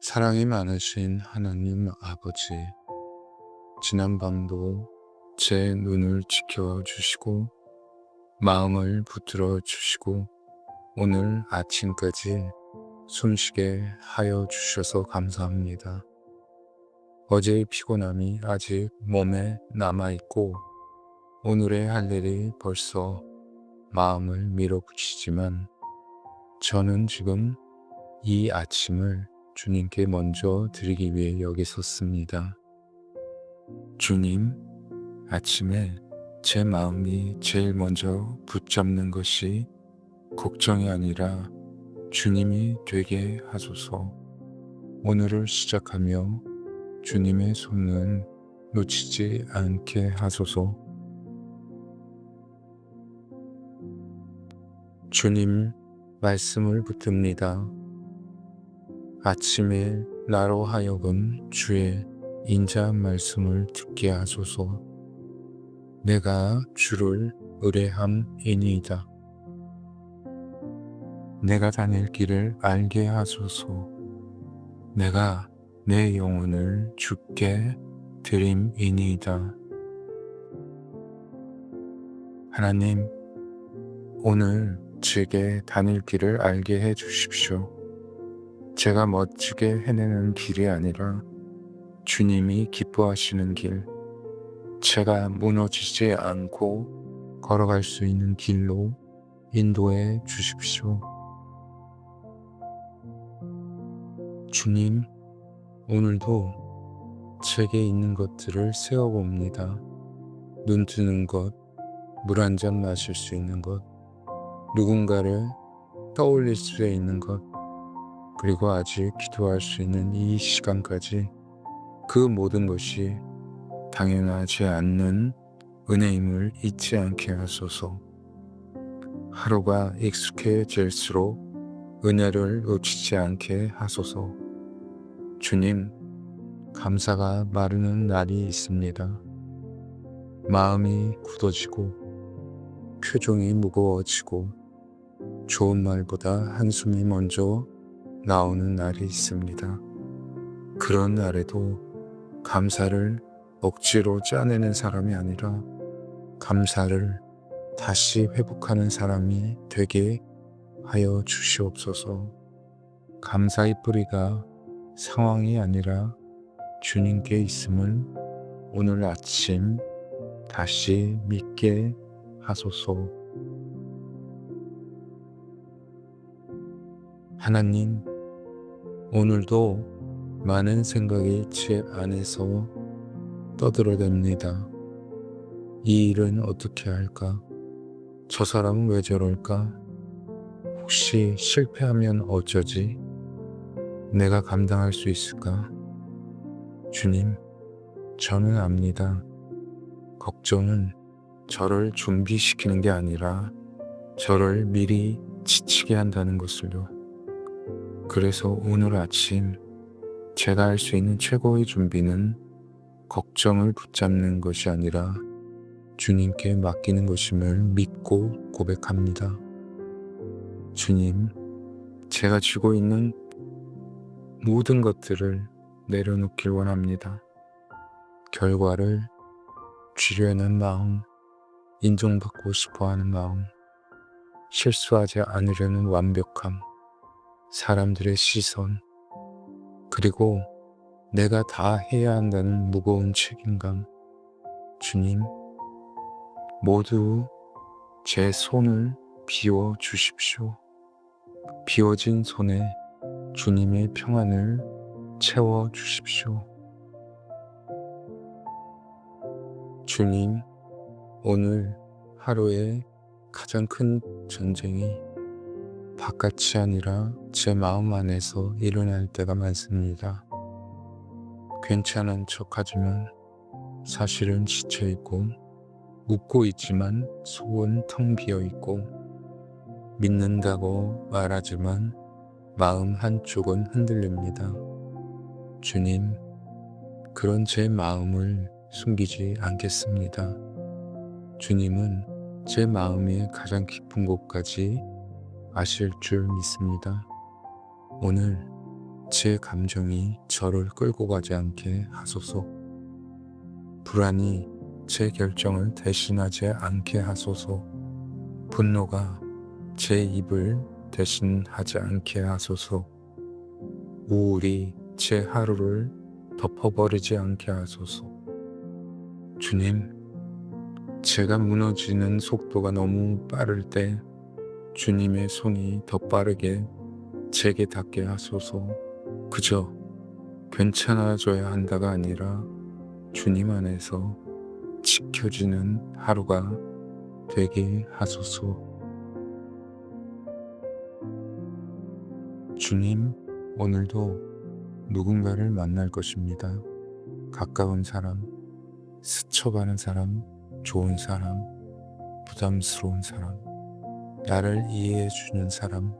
사랑이 많으신 하나님 아버지, 지난밤도 제 눈을 지켜주시고 마음을 붙들어 주시고 오늘 아침까지 숨쉬게 하여 주셔서 감사합니다. 어제의 피곤함이 아직 몸에 남아있고 오늘의 할 일이 벌써 마음을 밀어붙이지만 저는 지금 이 아침을 주님께 먼저 드리기 위해 여기 섰습니다. 주님, 아침에 제 마음이 제일 먼저 붙잡는 것이 걱정이 아니라 주님이 되게 하소서. 오늘을 시작하며 주님의 손은 놓치지 않게 하소서. 주님 말씀을 붙듭니다. 아침에 나로 하여금 주의 인자한 말씀을 듣게 하소서. 내가 주를 의뢰함이니이다. 내가 다닐 길을 알게 하소서. 내가 내 영혼을 주께 드림이니이다. 하나님, 오늘 제게 다닐 길을 알게 해 주십시오. 제가 멋지게 해내는 길이 아니라 주님이 기뻐하시는 길, 제가 무너지지 않고 걸어갈 수 있는 길로 인도해 주십시오. 주님, 오늘도 제게 있는 것들을 세어봅니다. 눈 뜨는 것, 물 한 잔 마실 수 있는 것, 누군가를 떠올릴 수 있는 것, 그리고 아직 기도할 수 있는 이 시간까지 그 모든 것이 당연하지 않는 은혜임을 잊지 않게 하소서. 하루가 익숙해질수록 은혜를 놓치지 않게 하소서. 주님, 감사가 마르는 날이 있습니다. 마음이 굳어지고 표정이 무거워지고 좋은 말보다 한숨이 먼저 나오는 날이 있습니다. 그런 날에도 감사를 억지로 짜내는 사람이 아니라 감사를 다시 회복하는 사람이 되게 하여 주시옵소서. 감사의 뿌리가 상황이 아니라 주님께 있음을 오늘 아침 다시 믿게 하소서. 하나님, 오늘도 많은 생각이 제 안에서 떠들어댑니다. 이 일은 어떻게 할까? 저 사람은 왜 저럴까? 혹시 실패하면 어쩌지? 내가 감당할 수 있을까? 주님, 저는 압니다. 걱정은 저를 준비시키는 게 아니라 저를 미리 지치게 한다는 것을요. 그래서 오늘 아침 제가 할 수 있는 최고의 준비는 걱정을 붙잡는 것이 아니라 주님께 맡기는 것임을 믿고 고백합니다. 주님, 제가 쥐고 있는 모든 것들을 내려놓길 원합니다. 결과를 쥐려는 마음, 인정받고 싶어하는 마음, 실수하지 않으려는 완벽함, 사람들의 시선, 그리고 내가 다 해야 한다는 무거운 책임감. 주님, 모두 제 손을 비워 주십시오. 비워진 손에 주님의 평안을 채워 주십시오. 주님, 오늘 하루의 가장 큰 전쟁이 바깥이 아니라 제 마음 안에서 일어날 때가 많습니다. 괜찮은 척하지만 사실은 지쳐있고 웃고 있지만 속은 텅 비어있고 믿는다고 말하지만 마음 한쪽은 흔들립니다. 주님, 그런 제 마음을 숨기지 않겠습니다. 주님은 제 마음의 가장 깊은 곳까지 아실 줄 믿습니다. 오늘 제 감정이 저를 끌고 가지 않게 하소서. 불안이 제 결정을 대신하지 않게 하소서. 분노가 제 입을 대신하지 않게 하소서. 우울이 제 하루를 덮어버리지 않게 하소서. 주님, 제가 무너지는 속도가 너무 빠를 때 주님의 손이 더 빠르게 제게 닿게 하소서. 그저 괜찮아져야 한다가 아니라 주님 안에서 지켜지는 하루가 되게 하소서. 주님, 오늘도 누군가를 만날 것입니다. 가까운 사람, 스쳐가는 사람, 좋은 사람, 부담스러운 사람, 나를 이해해 주는 사람,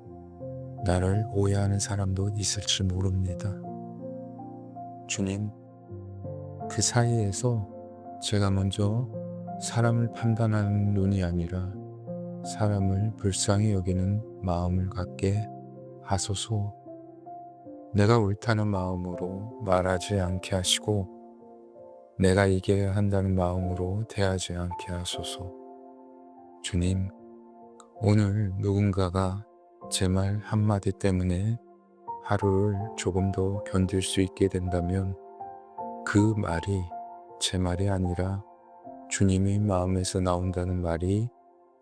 나를 오해하는 사람도 있을지 모릅니다. 주님, 그 사이에서 제가 먼저 사람을 판단하는 눈이 아니라 사람을 불쌍히 여기는 마음을 갖게 하소서. 내가 옳다는 마음으로 말하지 않게 하시고 내가 이겨야 한다는 마음으로 대하지 않게 하소서. 주님, 오늘 누군가가 제 말 한마디 때문에 하루를 조금 더 견딜 수 있게 된다면 그 말이 제 말이 아니라 주님의 마음에서 나온다는 말이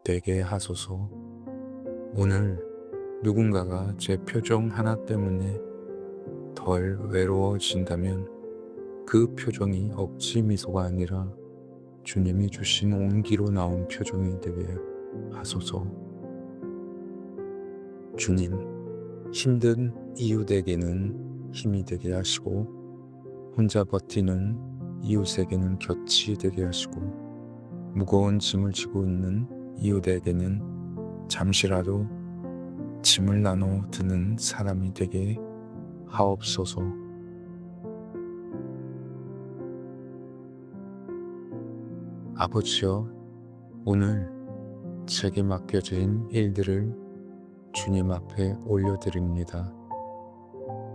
되게 하소서. 오늘 누군가가 제 표정 하나 때문에 덜 외로워진다면 그 표정이 억지 미소가 아니라 주님이 주신 온기로 나온 표정이 되게 하소서. 주님, 힘든 이웃에게는 힘이 되게 하시고 혼자 버티는 이웃에게는 곁이 되게 하시고 무거운 짐을 지고 있는 이웃에게는 잠시라도 짐을 나눠 드는 사람이 되게 하옵소서. 아버지여, 오늘 제게 맡겨진 일들을 주님 앞에 올려드립니다.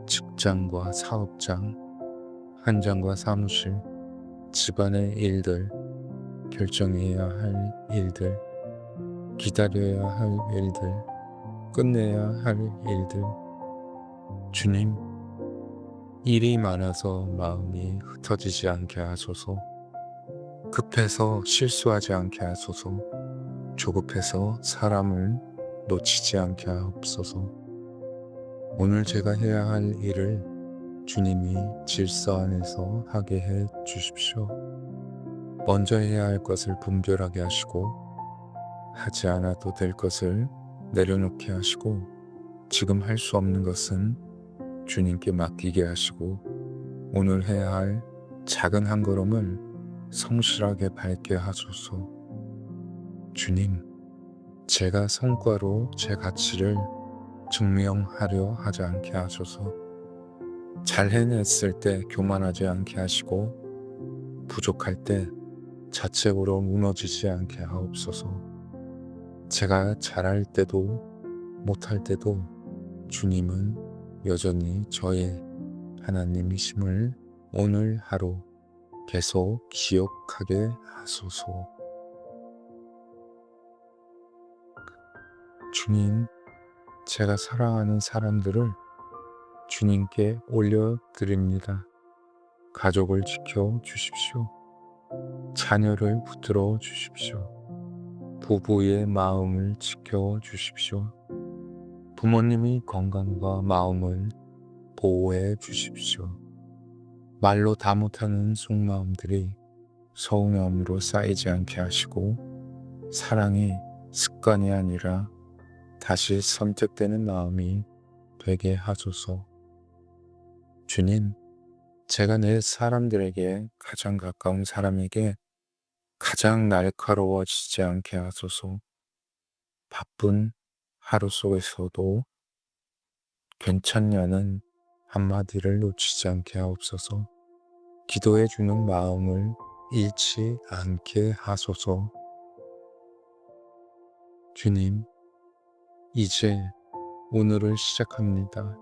직장과 사업장, 현장과 사무실, 집안의 일들, 결정해야 할 일들, 기다려야 할 일들, 끝내야 할 일들. 주님, 일이 많아서 마음이 흩어지지 않게 하소서. 급해서 실수하지 않게 하소서. 조급해서 사람을 놓치지 않게 하옵소서. 오늘 제가 해야 할 일을 주님이 질서 안에서 하게 해 주십시오. 먼저 해야 할 것을 분별하게 하시고 하지 않아도 될 것을 내려놓게 하시고 지금 할 수 없는 것은 주님께 맡기게 하시고 오늘 해야 할 작은 한 걸음을 성실하게 밟게 하소서. 주님, 제가 성과로 제 가치를 증명하려 하지 않게 하소서. 잘 해냈을 때 교만하지 않게 하시고 부족할 때 자책으로 무너지지 않게 하옵소서. 제가 잘할 때도 못할 때도 주님은 여전히 저의 하나님이심을 오늘 하루 계속 기억하게 하소서. 주님, 제가 사랑하는 사람들을 주님께 올려드립니다. 가족을 지켜 주십시오. 자녀를 붙들어 주십시오. 부부의 마음을 지켜 주십시오. 부모님의 건강과 마음을 보호해 주십시오. 말로 다 못하는 속마음들이 서운함으로 쌓이지 않게 하시고 사랑이 습관이 아니라 다시 선택되는 마음이 되게 하소서. 주님, 제가 내 사람들에게 가장 가까운 사람에게 가장 날카로워지지 않게 하소서. 바쁜 하루 속에서도 괜찮냐는 한마디를 놓치지 않게 하옵소서. 기도해 주는 마음을 잃지 않게 하소서. 주님, 이제 오늘을 시작합니다.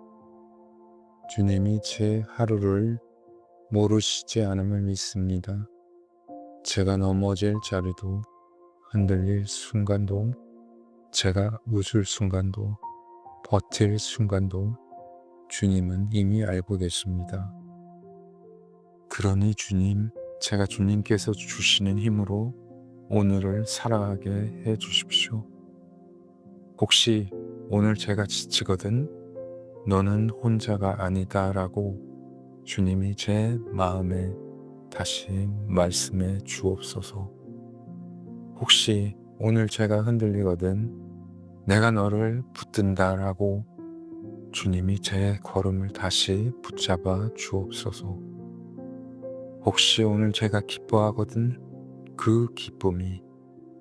주님이 제 하루를 모르시지 않음을 믿습니다. 제가 넘어질 자리도 흔들릴 순간도 제가 웃을 순간도 버틸 순간도 주님은 이미 알고 계십니다. 그러니 주님, 제가 주님께서 주시는 힘으로 오늘을 살아가게 해 주십시오. 혹시 오늘 제가 지치거든 너는 혼자가 아니다 라고 주님이 제 마음에 다시 말씀해 주옵소서. 혹시 오늘 제가 흔들리거든 내가 너를 붙든다 라고 주님이 제 걸음을 다시 붙잡아 주옵소서. 혹시 오늘 제가 기뻐하거든 그 기쁨이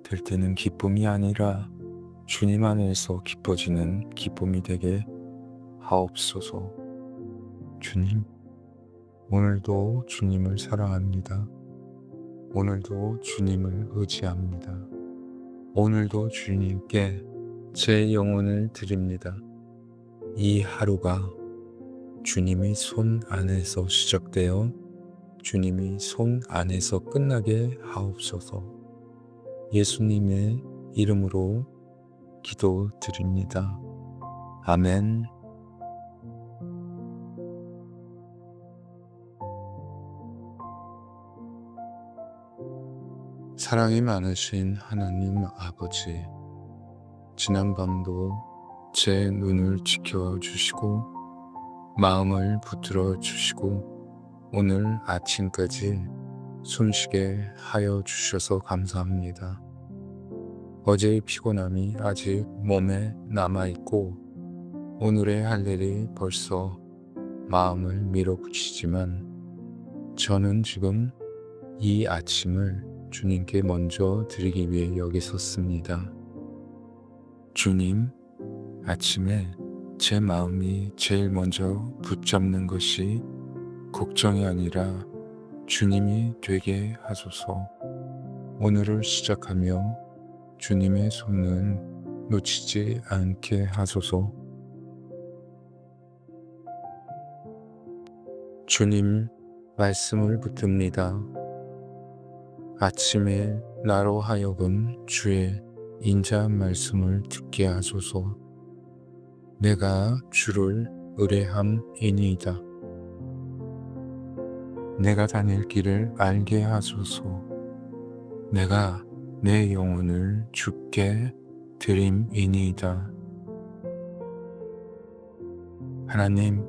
들뜨는 기쁨이 아니라 주님 안에서 기뻐지는 기쁨이 되게 하옵소서. 주님, 오늘도 주님을 사랑합니다. 오늘도 주님을 의지합니다. 오늘도 주님께 제 영혼을 드립니다. 이 하루가 주님의 손 안에서 시작되어 주님의 손 안에서 끝나게 하옵소서. 예수님의 이름으로 기도드립니다. 아멘. 사랑이 많으신 하나님 아버지, 지난밤도 제 눈을 지켜주시고 마음을 붙들어 주시고 오늘 아침까지 숨쉬게 하여 주셔서 감사합니다. 어제의 피곤함이 아직 몸에 남아있고 오늘의 할 일이 벌써 마음을 밀어붙이지만 저는 지금 이 아침을 주님께 먼저 드리기 위해 여기 섰습니다. 주님, 아침에 제 마음이 제일 먼저 붙잡는 것이 걱정이 아니라 주님이 되게 하소서. 오늘을 시작하며 주님의 손을 놓치지 않게 하소서. 주님, 말씀을 붙듭니다. 아침에 나로 하여금 주의 인자한 말씀을 듣게 하소서. 내가 주를 의뢰함이니이다. 내가 다닐 길을 알게 하소서. 내가 내 영혼을 주께 드림이니이다. 하나님,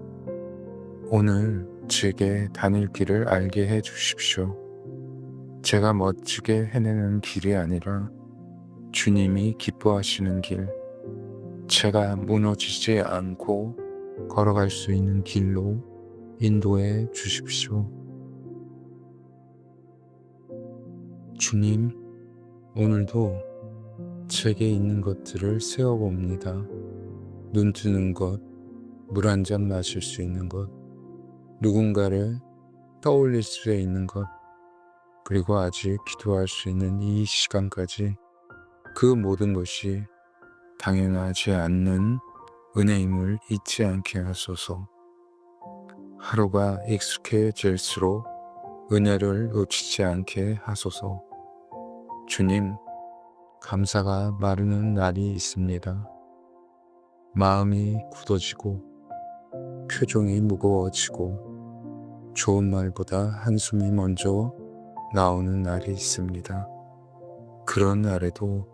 오늘 제게 다닐 길을 알게 해 주십시오. 제가 멋지게 해내는 길이 아니라 주님이 기뻐하시는 길, 제가 무너지지 않고 걸어갈 수 있는 길로 인도해 주십시오. 주님, 오늘도 제게 있는 것들을 세어봅니다. 눈 뜨는 것, 물 한 잔 마실 수 있는 것, 누군가를 떠올릴 수 있는 것, 그리고 아직 기도할 수 있는 이 시간까지 그 모든 것이 당연하지 않는 은혜임을 잊지 않게 하소서. 하루가 익숙해질수록 은혜를 놓치지 않게 하소서. 주님, 감사가 마르는 날이 있습니다. 마음이 굳어지고 표정이 무거워지고 좋은 말보다 한숨이 먼저 나오는 날이 있습니다. 그런 날에도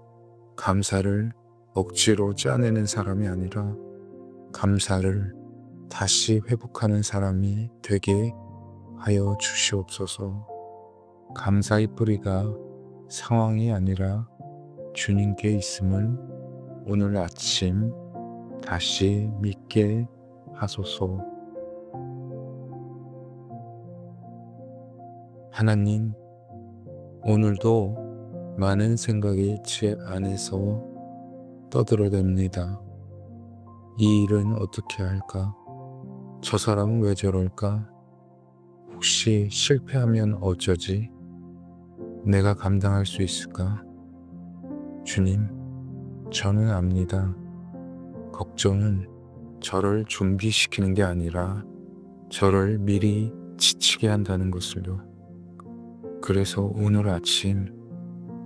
감사를 억지로 짜내는 사람이 아니라 감사를 다시 회복하는 사람이 되게 하여 주시옵소서. 감사의 뿌리가 상황이 아니라 주님께 있음을 오늘 아침 다시 믿게 하소서. 하나님, 오늘도 많은 생각이 제 안에서 떠들어댑니다. 이 일은 어떻게 할까? 저 사람은 왜 저럴까? 혹시 실패하면 어쩌지? 내가 감당할 수 있을까? 주님, 저는 압니다. 걱정은 저를 준비시키는 게 아니라 저를 미리 지치게 한다는 것을요. 그래서 오늘 아침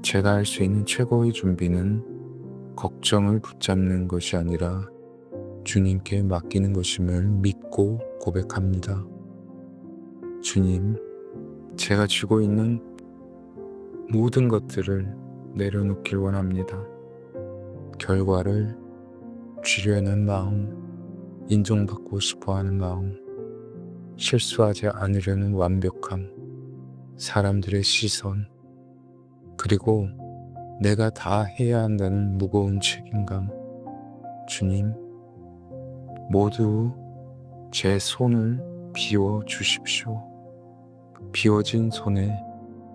제가 할 수 있는 최고의 준비는 걱정을 붙잡는 것이 아니라 주님께 맡기는 것임을 믿고 고백합니다. 주님, 제가 쥐고 있는 모든 것들을 내려놓길 원합니다. 결과를 쥐려는 마음, 인정받고 싶어 하는 마음, 실수하지 않으려는 완벽함, 사람들의 시선, 그리고 내가 다 해야 한다는 무거운 책임감. 주님, 모두 제 손을 비워 주십시오. 비워진 손에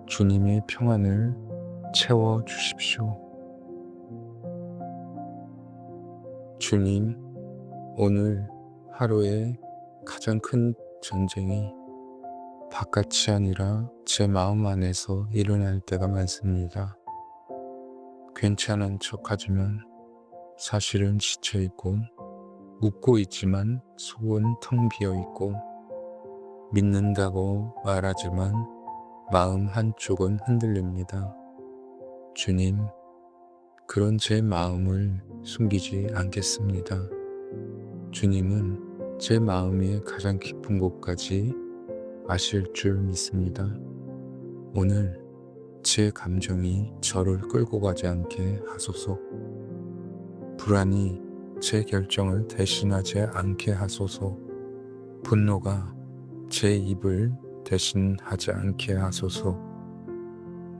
주님의 평안을 채워 주십시오. 주님, 오늘 하루의 가장 큰 전쟁이 바깥이 아니라 제 마음 안에서 일어날 때가 많습니다. 괜찮은 척 하지만 사실은 지쳐있고 웃고 있지만 속은 텅 비어있고 믿는다고 말하지만 마음 한쪽은 흔들립니다. 주님, 그런 제 마음을 숨기지 않겠습니다. 주님은 제 마음의 가장 깊은 곳까지 아실 줄 믿습니다. 오늘 제 감정이 저를 끌고 가지 않게 하소서. 불안이 제 결정을 대신하지 않게 하소서. 분노가 제 입을 대신하지 않게 하소서.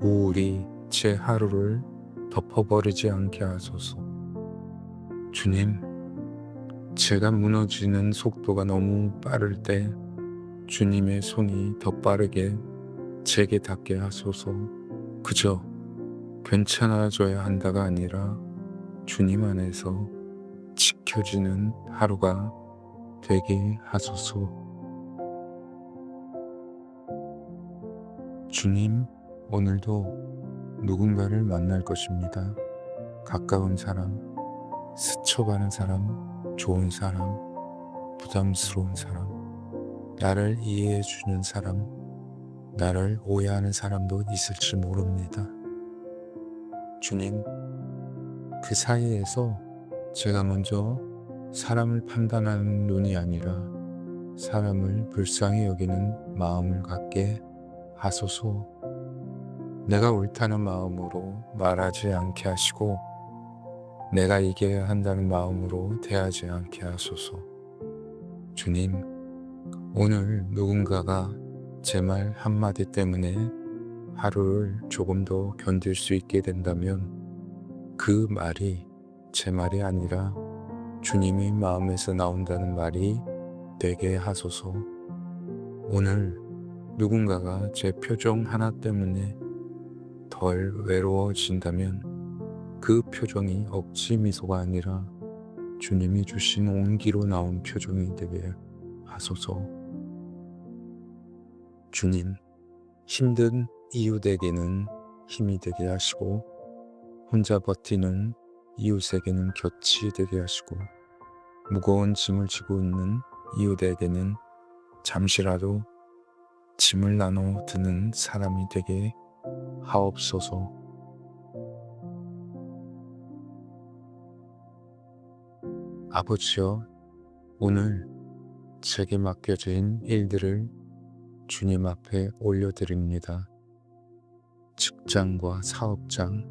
우울이 제 하루를 덮어버리지 않게 하소서. 주님, 제가 무너지는 속도가 너무 빠를 때 주님의 손이 더 빠르게 제게 닿게 하소서. 그저 괜찮아져야 한다가 아니라 주님 안에서 지켜지는 하루가 되게 하소서. 주님, 오늘도 누군가를 만날 것입니다. 가까운 사람, 스쳐가는 사람, 좋은 사람, 부담스러운 사람, 나를 이해해 주는 사람, 나를 오해하는 사람도 있을지 모릅니다. 주님, 그 사이에서 제가 먼저 사람을 판단하는 눈이 아니라 사람을 불쌍히 여기는 마음을 갖게 하소서. 내가 옳다는 마음으로 말하지 않게 하시고 내가 이겨야 한다는 마음으로 대하지 않게 하소서. 주님, 오늘 누군가가 제 말 한마디 때문에 하루를 조금 더 견딜 수 있게 된다면 그 말이 제 말이 아니라 주님의 마음에서 나온다는 말이 되게 하소서. 오늘 누군가가 제 표정 하나 때문에 덜 외로워진다면 그 표정이 억지 미소가 아니라 주님이 주신 온기로 나온 표정이 되게 하소서. 주님, 힘든 이웃에게는 힘이 되게 하시고 혼자 버티는 이웃에게는 곁이 되게 하시고 무거운 짐을 지고 있는 이웃에게는 잠시라도 짐을 나눠 드는 사람이 되게 하옵소서. 아버지여, 오늘 제게 맡겨진 일들을 주님 앞에 올려드립니다. 직장과 사업장,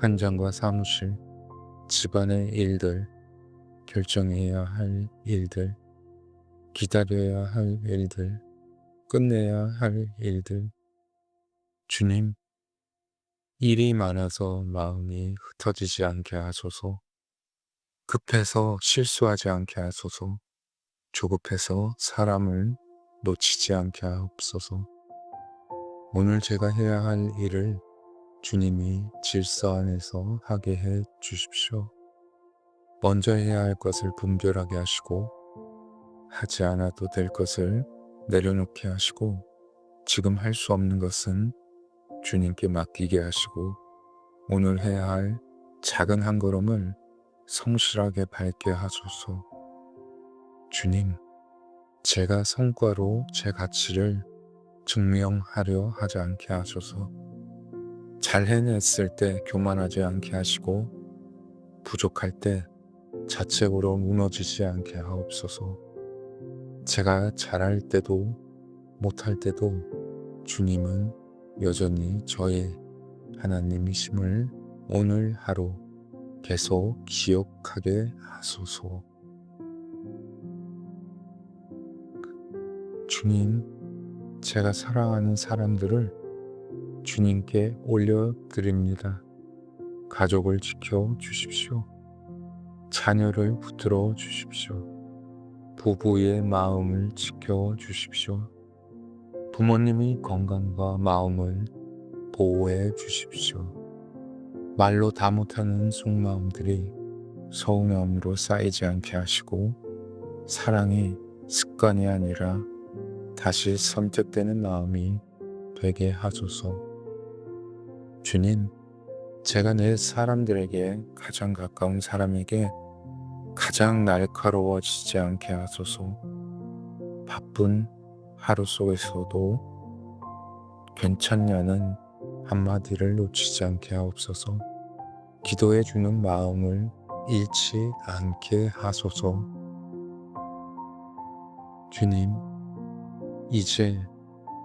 현장과 사무실, 집안의 일들, 결정해야 할 일들, 기다려야 할 일들, 끝내야 할 일들. 주님, 일이 많아서 마음이 흩어지지 않게 하소서. 급해서 실수하지 않게 하소서. 조급해서 사람을 놓치지 않게 하옵소서. 오늘 제가 해야 할 일을 주님이 질서 안에서 하게 해 주십시오. 먼저 해야 할 것을 분별하게 하시고 하지 않아도 될 것을 내려놓게 하시고 지금 할 수 없는 것은 주님께 맡기게 하시고 오늘 해야 할 작은 한 걸음을 성실하게 밟게 하소서. 주님, 제가 성과로 제 가치를 증명하려 하지 않게 하소서. 잘 해냈을 때 교만하지 않게 하시고 부족할 때 자책으로 무너지지 않게 하옵소서. 제가 잘할 때도 못할 때도 주님은 여전히 저의 하나님이심을 오늘 하루 계속 기억하게 하소서. 주님, 제가 사랑하는 사람들을 주님께 올려드립니다. 가족을 지켜 주십시오. 자녀를 붙들어 주십시오. 부부의 마음을 지켜 주십시오. 부모님의 건강과 마음을 보호해 주십시오. 말로 다 못하는 속마음들이 서운함으로 쌓이지 않게 하시고 사랑이 습관이 아니라 다시 선택되는 마음이 되게 하소서. 주님, 제가 내 사람들에게 가장 가까운 사람에게 가장 날카로워지지 않게 하소서. 바쁜 하루 속에서도 괜찮냐는 한마디를 놓치지 않게 하옵소서. 기도해 주는 마음을 잃지 않게 하소서. 주님, 이제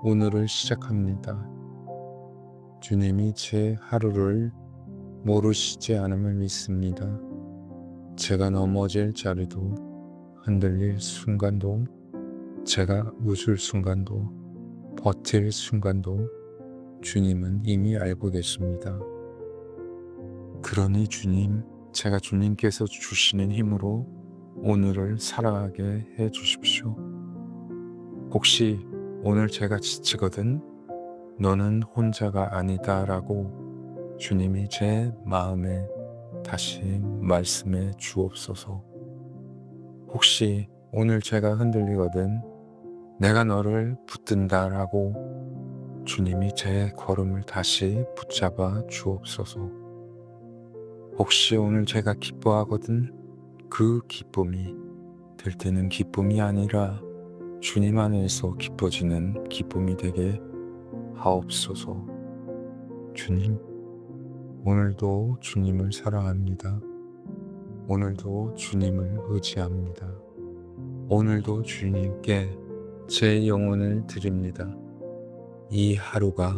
오늘을 시작합니다. 주님이 제 하루를 모르시지 않음을 믿습니다. 제가 넘어질 자리도 흔들릴 순간도 제가 웃을 순간도 버틸 순간도 주님은 이미 알고 계십니다. 그러니 주님, 제가 주님께서 주시는 힘으로 오늘을 살아가게 해 주십시오. 혹시 오늘 제가 지치거든 너는 혼자가 아니다 라고 주님이 제 마음에 다시 말씀해 주옵소서. 혹시 오늘 제가 흔들리거든 내가 너를 붙든다 라고 주님이 제 걸음을 다시 붙잡아 주옵소서. 혹시 오늘 제가 기뻐하거든 그 기쁨이 들뜨는 기쁨이 아니라 주님 안에서 기뻐지는 기쁨이 되게 하옵소서. 주님, 오늘도 주님을 사랑합니다. 오늘도 주님을 의지합니다. 오늘도 주님께 제 영혼을 드립니다. 이 하루가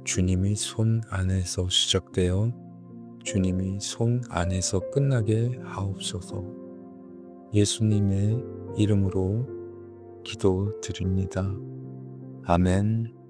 주님의 손 안에서 시작되어 주님의 손 안에서 끝나게 하옵소서. 예수님의 이름으로 기도드립니다. 아멘.